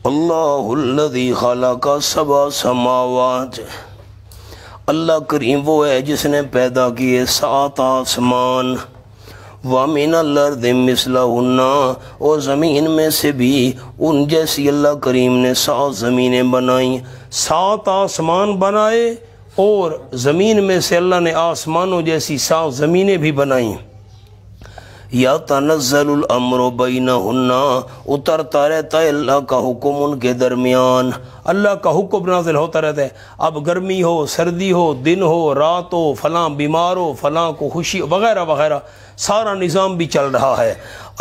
اللہ الذی خلق سبع سماوات، اللہ کریم وہ ہے جس نے پیدا کیے 7 آسمان، وَمِنَ الْأَرْضِ مِثْلَهُنَّ، اور زمین میں سے بھی ان جیسی اللہ کریم نے 7 زمینیں بنائیں، 7 آسمان بنائے اور زمین میں سے اللہ نے آسمانوں جیسی 7 زمینیں بھی بنائیں۔ یَتَنَزَّلُ الْأَمْرُ بَيْنَهُنَّ، اترتا رہتا ہے اللہ کا حکم ان کے درمیان، اللہ کا حکم نازل ہوتا رہتا ہے۔ اب گرمی ہو، سردی ہو، دن ہو، رات ہو، فلاں بیمار ہو، فلاں کو خوشی وغیرہ وغیرہ، سارا نظام بھی چل رہا ہے۔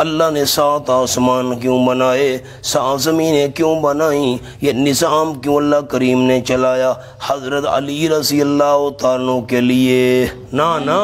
اللہ نے 7 آسمان کیوں بنائے، 7 زمینیں کیوں بنائیں، یہ نظام کیوں اللہ کریم نے چلایا؟ حضرت علی رضی اللہ تعالیٰ کے لیے، نہ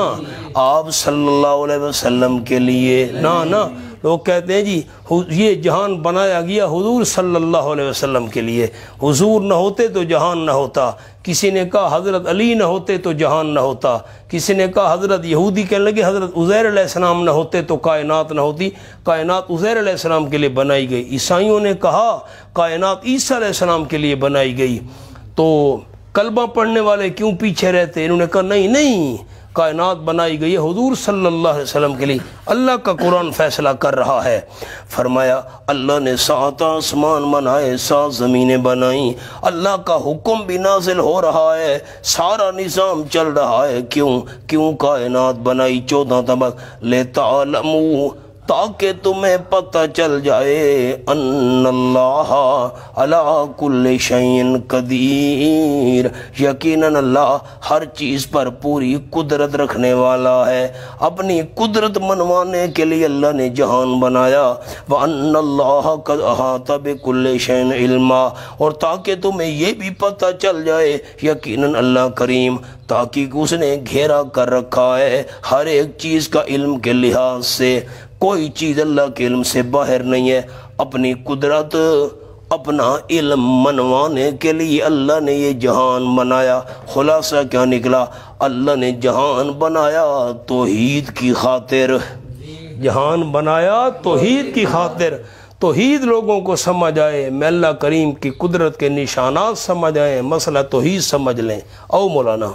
آپ صلی اللہ علیہ وسلم کے لیے، نہ لوگ کہتے ہیں جی یہ جہان بنایا گیا حضور صلی اللہ علیہ وسلم کے لیے، حضور نہ ہوتے تو جہان نہ ہوتا۔ کسی نے کہا حضرت علی نہ ہوتے تو جہان نہ ہوتا، کسی نے کہا حضرت یہودی کہنے لگے حضرت عزیر علیہ السلام نہ ہوتے تو کائنات نہ ہوتی، کائنات عزیر علیہ السلام کے لیے بنائی گئی۔ عیسائیوں نے کہا کائنات عیسیٰ علیہ السلام کے لیے بنائی گئی۔ تو کلمہ پڑھنے والے کیوں پیچھے رہتے؟ انہوں نے کہا نہیں، کائنات بنائی گئی ہے حضور صلی اللہ علیہ وسلم کے لیے۔ اللہ کا قرآن فیصلہ کر رہا ہے، فرمایا اللہ نے 7 آسمان بنائے، 7 زمینیں بنائیں، اللہ کا حکم بھی نازل ہو رہا ہے، سارا نظام چل رہا ہے۔ کیوں کائنات بنائی 14 طبق؟ لِتَعْلَمُوا، تاکہ تمہیں پتہ چل جائے ان اللہ علی کل شیء قدیر، یقیناً اللہ ہر چیز پر پوری قدرت رکھنے والا ہے۔ اپنی قدرت منوانے کے لیے اللہ نے جہان بنایا، وَأَنَّ اللَّهَ قَدْ أَحَاطَ بِكُلِّ شَيْءٍ عِلْمًا، اور تاکہ تمہیں یہ بھی پتہ چل جائے یقیناً اللہ کریم تاکہ اس نے گھیرا کر رکھا ہے ہر ایک چیز کا علم کے لحاظ سے، کوئی چیز اللہ کے علم سے باہر نہیں ہے۔ اپنی قدرت، اپنا علم منوانے کے لیے اللہ نے یہ جہان بنایا۔ خلاصہ کیا نکلا؟ اللہ نے جہان بنایا توحید کی خاطر، جہان بنایا توحید کی خاطر، توحید لوگوں کو سمجھ آئے، میں اللہ کریم کی قدرت کے نشانات سمجھ آئیں، مسئلہ توحید سمجھ لیں۔ او مولانا